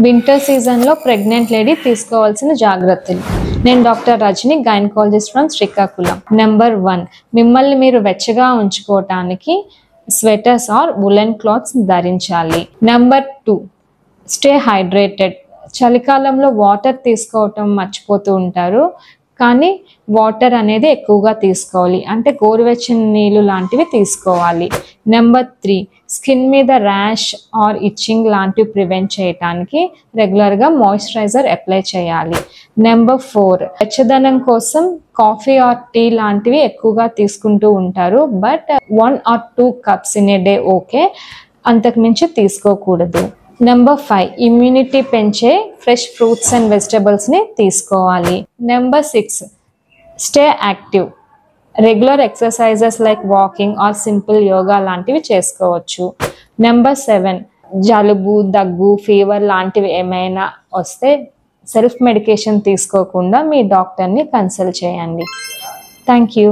Winter సీజన్లో pregnant lady తీసుకోవాల్సిన జాగ్రత్తలు. నేను doctor Rajani, gynaecologist from Srikakulam. Number 1, మిమ్మల్ని మీరు వెచ్చగా ఉంచుకోవటానికి స్వెటర్స్ ఆర్ వులెన్ క్లాత్స్ ధరించాలి. Number 2, stay hydrated. చలికాలంలో వాటర్ తీసుకోవటం మర్చిపోతూ ఉంటారు, కానీ వాటర్ అనేది ఎక్కువగా తీసుకోవాలి, అంటే గోరువెచ్చని నీళ్ళు లాంటివి తీసుకోవాలి. నెంబర్ 3, స్కిన్ మీద ర్యాష్ ఆర్ ఇచ్చింగ్ లాంటివి ప్రివెంట్ చేయడానికి రెగ్యులర్గా మాయిశ్చరైజర్ అప్లై చేయాలి. నెంబర్ 4, వెచ్చదనం కోసం కాఫీ ఆర్ టీ లాంటివి ఎక్కువగా తీసుకుంటూ ఉంటారు, but 1 or 2 cups in a day okay, అంతకుమించి తీసుకోకూడదు. నెంబర్ 5, ఇమ్యూనిటీ పెంచే ఫ్రెష్ ఫ్రూట్స్ అండ్ వెజిటబుల్స్ని తీసుకోవాలి. Number 6, stay active. Regular exercises like walking are simple yoga లాంటివి చేసుకోవచ్చు. నెంబర్ 7, జలుబు, దగ్గు, ఫీవర్ లాంటివి ఏమైనా వస్తే సెల్ఫ్ మెడికేషన్ తీసుకోకుండా మీ డాక్టర్ని కన్సల్ట్ చేయండి. Thank you.